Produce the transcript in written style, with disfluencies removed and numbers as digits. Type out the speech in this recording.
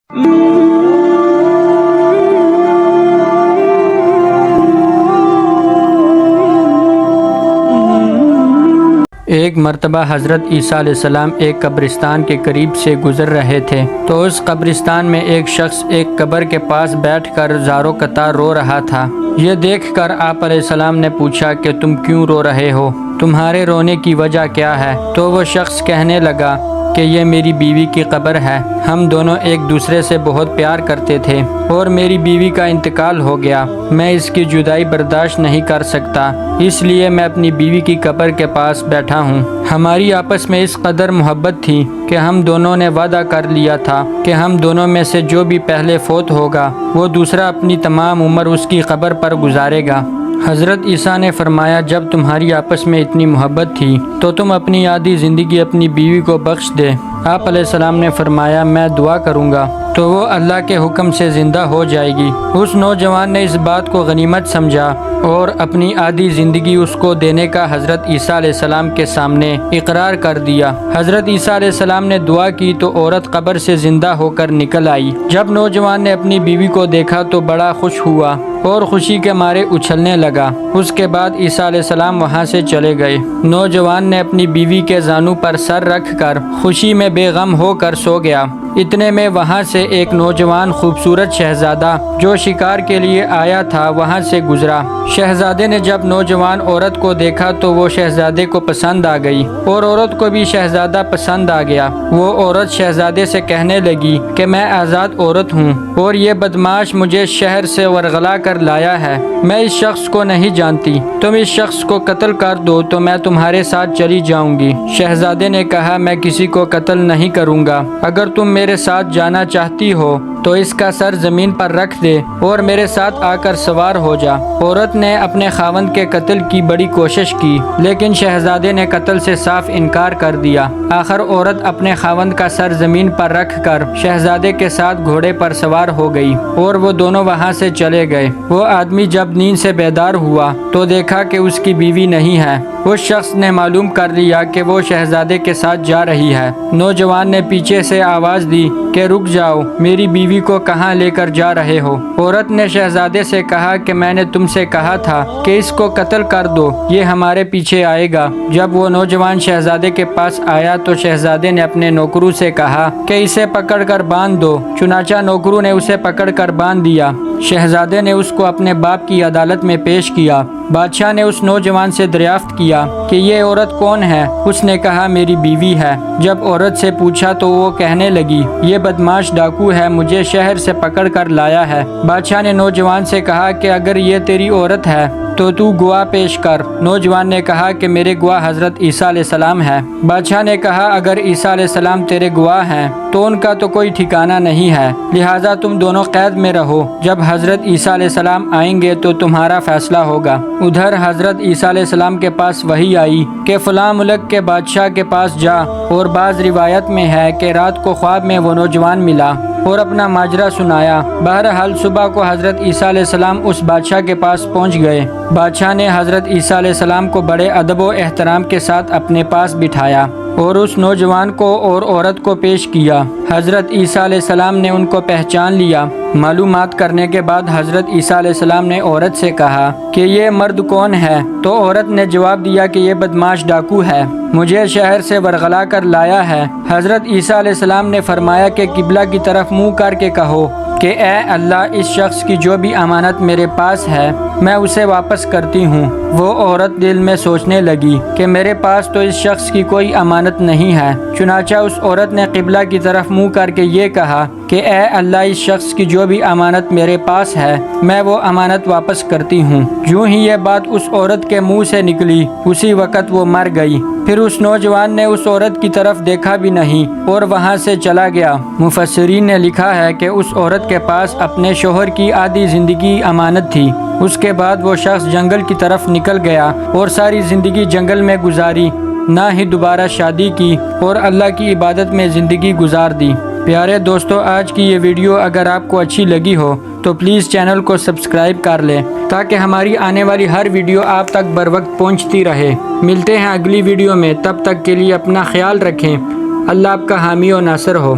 ایک مرتبہ حضرت عیسیٰ علیہ السلام ایک قبرستان کے قریب سے گزر رہے تھے تو اس قبرستان میں ایک شخص ایک قبر کے پاس بیٹھ کر زارو قطار رو رہا تھا۔ یہ دیکھ کر آپ علیہ السلام نے پوچھا کہ تم کیوں رو رہے ہو؟ تمہارے رونے کی وجہ کیا ہے؟ تو وہ شخص کہنے لگا کہ یہ میری بیوی کی قبر ہے، ہم دونوں ایک دوسرے سے بہت پیار کرتے تھے اور میری بیوی کا انتقال ہو گیا، میں اس کی جدائی برداشت نہیں کر سکتا، اس لیے میں اپنی بیوی کی قبر کے پاس بیٹھا ہوں۔ ہماری آپس میں اس قدر محبت تھی کہ ہم دونوں نے وعدہ کر لیا تھا کہ ہم دونوں میں سے جو بھی پہلے فوت ہوگا وہ دوسرا اپنی تمام عمر اس کی قبر پر گزارے گا۔ حضرت عیسیٰ نے فرمایا جب تمہاری آپس میں اتنی محبت تھی تو تم اپنی آدھی زندگی اپنی بیوی کو بخش دے۔ آپ علیہ السلام نے فرمایا میں دعا کروں گا تو وہ اللہ کے حکم سے زندہ ہو جائے گی۔ اس نوجوان نے اس بات کو غنیمت سمجھا اور اپنی آدھی زندگی اس کو دینے کا حضرت عیسیٰ علیہ السلام کے سامنے اقرار کر دیا۔ حضرت عیسیٰ علیہ السلام نے دعا کی تو عورت قبر سے زندہ ہو کر نکل آئی۔ جب نوجوان نے اپنی بیوی کو دیکھا تو بڑا خوش ہوا اور خوشی کے مارے اچھلنے لگا۔ اس کے بعد عیسیٰ علیہ السلام وہاں سے چلے گئے۔ نوجوان نے اپنی بیوی کے زانو پر سر رکھ کر خوشی میں بے غم ہو کر سو گیا۔ اتنے میں وہاں سے ایک نوجوان خوبصورت شہزادہ جو شکار کے لیے آیا تھا وہاں سے گزرا۔ شہزادے نے جب نوجوان عورت کو دیکھا تو وہ شہزادے کو پسند آ گئی اور عورت کو بھی شہزادہ پسند آ گیا۔ وہ عورت شہزادے سے کہنے لگی کہ میں آزاد عورت ہوں اور یہ بدماش مجھے شہر سے ورغلا کر لایا ہے، میں اس شخص کو نہیں جانتی، تم اس شخص کو قتل کر دو تو میں تمہارے ساتھ چلی جاؤں گی۔ شہزادے نے کہا میں کسی کو قتل نہیں کروں گا، اگر تم میرے ساتھ جانا چاہتی ہو تو اس کا سر زمین پر رکھ دے اور میرے ساتھ آ کر سوار ہو جا۔ عورت نے اپنے خاوند کے قتل کی بڑی کوشش کی لیکن شہزادے نے قتل سے صاف انکار کر دیا۔ آخر عورت اپنے خاوند کا سر زمین پر رکھ کر شہزادے کے ساتھ گھوڑے پر سوار ہو گئی اور وہ دونوں وہاں سے چلے گئے۔ وہ آدمی جب نیند سے بیدار ہوا تو دیکھا کہ اس کی بیوی نہیں ہے۔ اس شخص نے معلوم کر لیا کہ وہ شہزادے کے ساتھ جا رہی ہے۔ نوجوان نے پیچھے سے آواز دی کہ رک جاؤ، میری بیوی کو کہاں لے کر جا رہے ہو؟ عورت نے شہزادے سے کہا کہ میں نے تم سے کہا تھا کہ اس کو قتل کر دو، یہ ہمارے پیچھے آئے گا۔ جب وہ نوجوان شہزادے کے پاس آیا تو شہزادے نے اپنے نوکروں سے کہا کہ اسے پکڑ کر باندھ دو۔ چنانچہ نوکروں نے اسے پکڑ کر باندھ دیا۔ شہزادے نے اس کو اپنے باپ کی عدالت میں پیش کیا۔ بادشاہ نے اس نوجوان سے دریافت کیا کہ یہ عورت کون ہے؟ اس نے کہا میری بیوی ہے۔ جب عورت سے پوچھا تو وہ کہنے لگی یہ بدماش ڈاکو ہے، مجھے شہر سے پکڑ کر لایا ہے۔ بادشاہ نے نوجوان سے کہا کہ اگر یہ تیری عورت ہے تو گواہ پیش کر۔ نوجوان نے کہا کہ میرے گواہ حضرت عیسیٰ علیہ السلام ہے۔ بادشاہ نے کہا اگر عیسیٰ علیہ السلام تیرے گواہ ہیں تو ان کا تو کوئی ٹھکانہ نہیں ہے، لہٰذا تم دونوں قید میں رہو، جب حضرت عیسیٰ علیہ السلام آئیں گے تو تمہارا فیصلہ ہوگا۔ ادھر حضرت عیسیٰ علیہ السلام کے پاس وحی آئی کہ فلاں ملک کے بادشاہ کے پاس جا، اور بعض روایت میں ہے کہ رات کو خواب میں وہ نوجوان ملا اور اپنا ماجرا سنایا۔ بہرحال صبح کو حضرت عیسیٰ علیہ السلام اس بادشاہ کے پاس پہنچ گئے۔ بادشاہ نے حضرت عیسیٰ علیہ السلام کو بڑے ادب و احترام کے ساتھ اپنے پاس بٹھایا اور اس نوجوان کو اور عورت کو پیش کیا۔ حضرت عیسیٰ علیہ السلام نے ان کو پہچان لیا۔ معلومات کرنے کے بعد حضرت عیسیٰ علیہ السلام نے عورت سے کہا کہ یہ مرد کون ہے؟ تو عورت نے جواب دیا کہ یہ بدماش ڈاکو ہے، مجھے شہر سے ورغلا کر لایا ہے۔ حضرت عیسیٰ علیہ السلام نے فرمایا کہ قبلہ کی طرف منہ کر کے کہو کہ اے اللہ اس شخص کی جو بھی امانت میرے پاس ہے میں اسے واپس کرتی ہوں۔ وہ عورت دل میں سوچنے لگی کہ میرے پاس تو اس شخص کی کوئی امانت نہیں ہے۔ چنانچہ اس عورت نے قبلہ کی طرف منہ کر کے یہ کہا کہ اے اللہ اس شخص کی جو بھی امانت میرے پاس ہے میں وہ امانت واپس کرتی ہوں۔ یوں ہی یہ بات اس عورت کے منہ سے نکلی اسی وقت وہ مر گئی۔ پھر اس نوجوان نے اس عورت کی طرف دیکھا بھی نہیں اور وہاں سے چلا گیا۔ مفسرین نے لکھا ہے کہ اس عورت کے پاس اپنے شوہر کی آدھی زندگی امانت تھی۔ اس کے بعد وہ شخص جنگل کی طرف نکل گیا اور ساری زندگی جنگل میں گزاری، نہ ہی دوبارہ شادی کی اور اللہ کی عبادت میں زندگی گزار دی۔ پیارے دوستو، آج کی یہ ویڈیو اگر آپ کو اچھی لگی ہو تو پلیز چینل کو سبسکرائب کر لیں تاکہ ہماری آنے والی ہر ویڈیو آپ تک بر وقت پہنچتی رہے۔ ملتے ہیں اگلی ویڈیو میں، تب تک کے لیے اپنا خیال رکھیں۔ اللہ آپ کا حامی و ناصر ہو۔